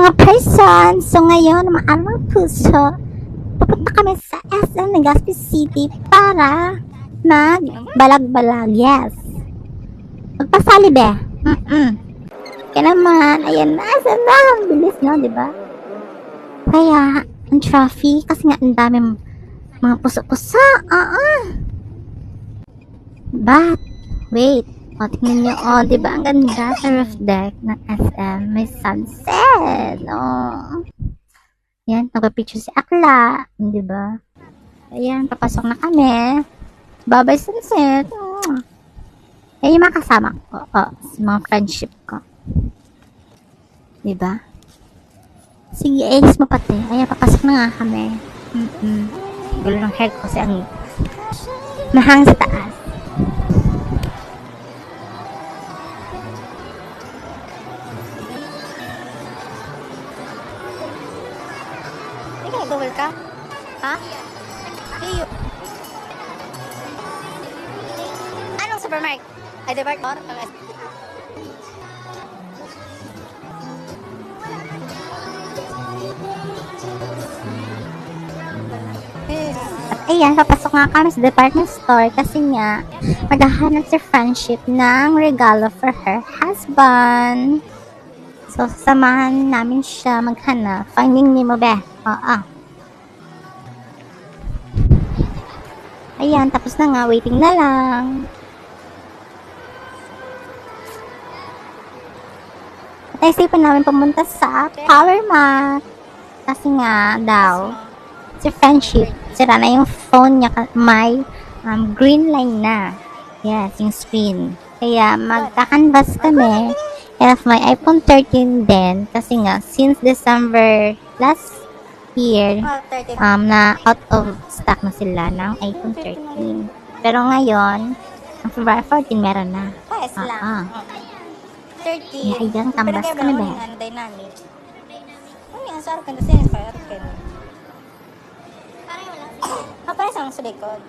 mga person. So ngayon, mga alamang puso, pupunta kami sa SM Legazpi City para magbalag-balag. Yes. Magpasali be. Kaya naman, ayan na. Asan na? Ang bilis no, di ba? Kaya, ang traffic, kasi nga ang daming mga puso-puso. But, wait. O, tingnan nyo. O, diba? Ang ganda sa roof deck ng SM. May sunset. O. Yan, nagpa-picture si Akla. Diba? Ayan, papasok na kami. Bye-bye sunset. O. Yan yung mga kasama ko. O, sa mga friendship ko. Diba? Sige, alis mo pati. Ayan, papasok na nga kami. Gulo ng hair ko kasi ang mahang sa taas. Gawal ka? Ha? Iyo. Anong supermarket? Ay, department? Ayan, papasok nga kami sa department store kasi nga maghahanap si friendship ng regalo for her husband. So, sasamahan namin siya maghanap. Finding Nemo, be. Ayan, tapos na nga. Waiting na lang. At naisipan namin pumunta sa Power Mac. Kasi nga daw, si friendship, sira na yung phone niya. May green line na. Yes, yung screen. Kaya magkakanvas kami. Of my iPhone 13 din. Kasi nga, since December last year, na out of stock na sila ng iPhone 13. Pero ngayon, ang February 14 meron na. Paes lang. 13. Ayan, canvas ka na ba? Dynamic. Ano yan? Sa arkin. Kasi yan sa arkin. Parang wala. Parang isang sa likod.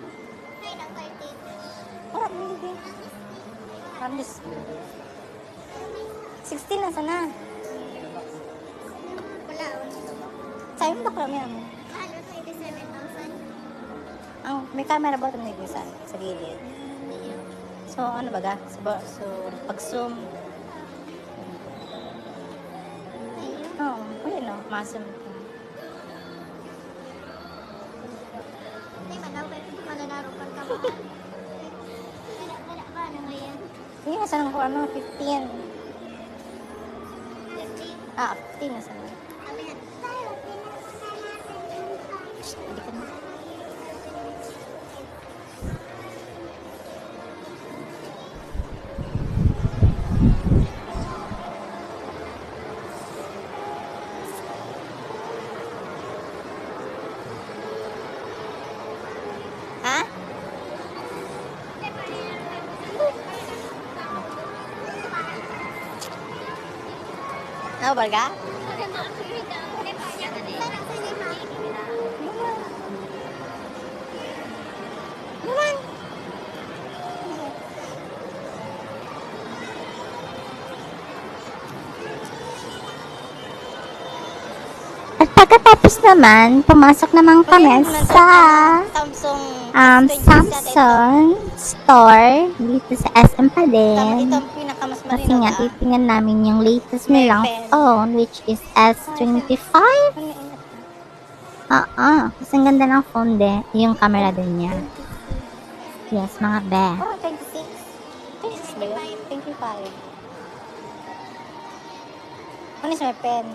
Ay, ng 13. Parang hindi. Parang 16 na sana. Wala. Sa'yo mo bakla mo yan mo? Mahalo, 27,000. May camera ba ito sa gilid? So, ano ba ga? So, pag-zoom. Oo, pwede no. Ma-zoom ito. Hindi, manawin. Mananarupan ka mo. Wala ba? Ano nga yan? Sige, saan ko 15. 15 na sana. Ha? Ano ba ga? At pagkatapos naman, pumasok naman kami sa Samsung store dito sa SM pa din. Kasi nga, titingnan namin yung latest nilang phone, which is S25. Kasi ang ganda ng phone din. Yung camera din niya. Yes, mga be. 26. 26 ba yun? 25. Ano is my pen?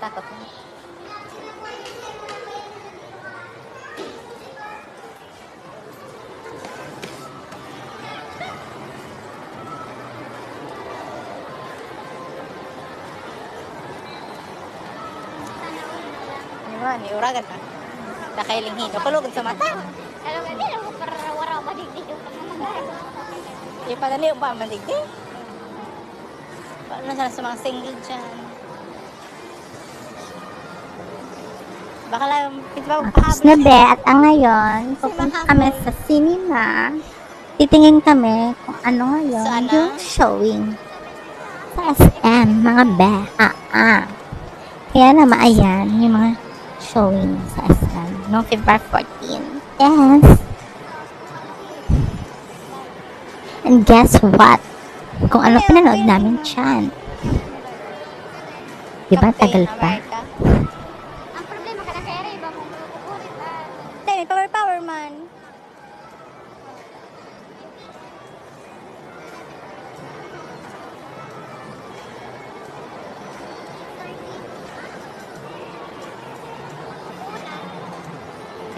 Takot na. Ni uragan na. Nakailing hino. Kulugod sa mata. Alam nga nila, wara ba digdig yung pagmamagay. Ipadali ba mandigdi? Paano sana sa mga single dyan? Baka lang, pwede ba Tapos na be, at ngayon, pupunta kami sa cinema. Titingin kami kung ano ngayon Saan na? yung showing. Sa SM, mga be. Kaya naman, ayan, yung mga showing sa SM. No, February 14. Yes. And guess what? Kung ano pinanood namin dyan. Diba, tagal pa? America. Ang problema ka na kaya iba kung kukulit ba. Hindi, may power man.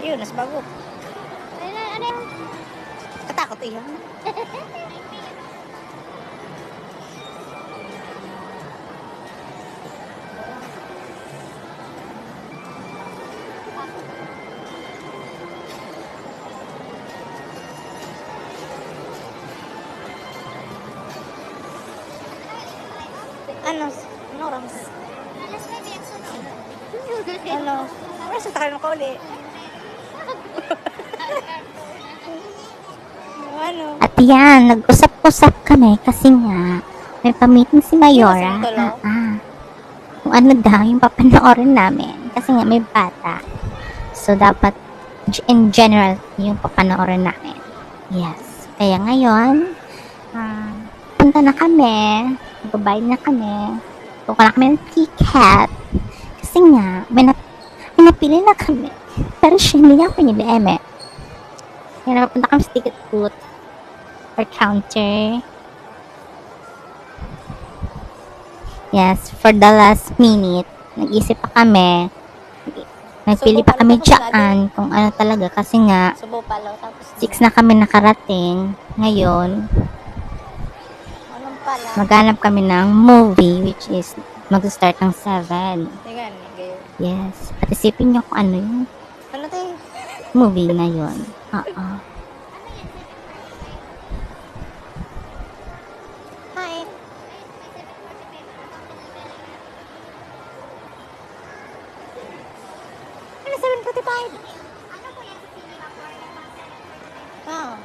Yun, nas bago. Ano yung Katakot iyan. Ano? Ano oras? alas 9 yung sunod? Ano? Oras sa tayo ko ulit. Ano? At yan, nag-usap-usap kami kasi nga, may pa-meeting si Mayora. Hindi ba sumutulo? Kung ano daw yung papanoorin namin. Kasi nga may bata. So, dapat in general yung papanoorin namin. Yes. Kaya ngayon, punta na kami. Magbabayad na kami. Kukuha na kami ng ticket. Kasi nga, may napili na kami. Pero siya, hindi niya ako pinili. Kaya napunta kami sa ticket booth or counter. Yes, for the last minute, nag-isip pa kami. Nagpili pa kami dyan kung ano talaga kasi nga Subo palaw tapos 6 na kami nakarating. Ngayon, anong pala? maghanap kami ng movie which is mag-start ng 7. Tingnan, gayo. Yes. At isipin nyo kung ano yung Ano tayo? movie na yun. Oo. Hi. Ano 7:45? Oh.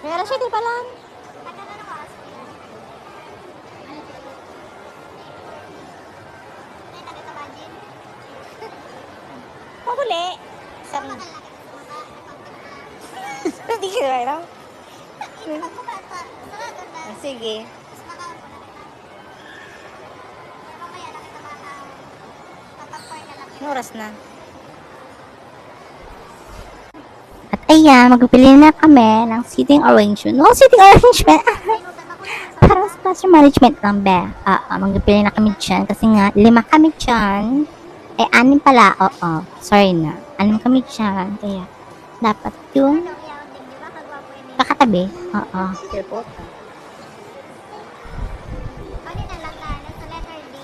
May alas 7 pa lang. Pabuli. Saan? Hindi ka na lang. Sige. Anong oras na? At ayan, magpipili na kami ng seating arrangement. No, seating arrangement. Parang sa classroom management lang, be. Magpipili na kami dyan. Kasi nga, 5 kami dyan. 6 pala. Oo. Sorry na. 6 kami dyan. Kaya, dapat yung kakatabi. Oo. Airport. Ano na lang ka? Sa letter D?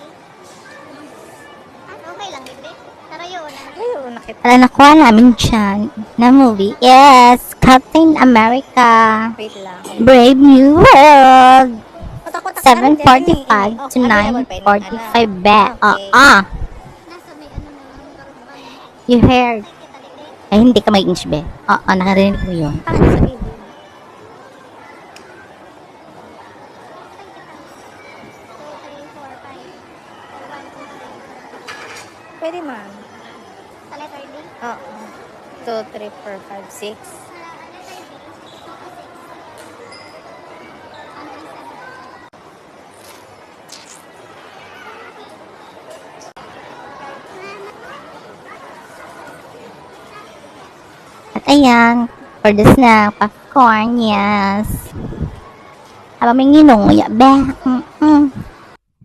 Okay lang, libre. Tara yun. Ayun, nakita. Alam, nakuha namin dyan na movie. Yes! Captain America. Wait lang. Brave New World. Kotak-kotak. 7:45 to 9:45, be. Oo. Nasa may ano na yung karugban. You heard. Ay, hindi ka mag-inch, be. Oo, nakarinig mo yun. Tangan sa gilid. Pwede man. Sa letter D? Oo. 2, 3, 4, 5, 6. At ayan, for the snack, popcorn, yes. Habang may nginunguya, be.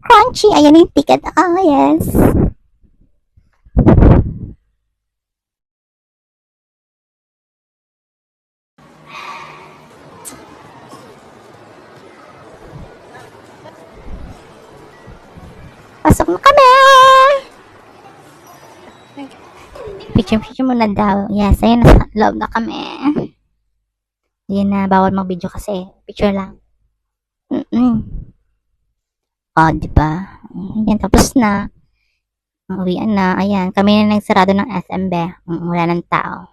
Crunchy, ayan yung ticket. Yes. Pasok na kami! Picture muna daw. Yes, ayun, nasa loob na kami. Yan na, bawal mag-video kasi. Picture lang. Oh, di ba? Ayan, tapos na. Uwian na. Ayan, kami na nagsarado ng SMB. Wala ng tao.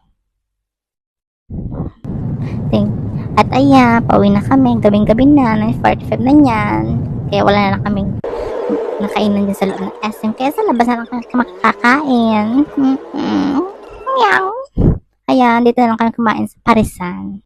At ayan, pauwi na kami. Gabing-gabi na. 9:45 na yan. Kaya wala na kaming nakainan din sa loob ng SM. Kaya sa labas na lang kami makakain. Meow. Ayan, dito na lang kami kumain sa Parisan.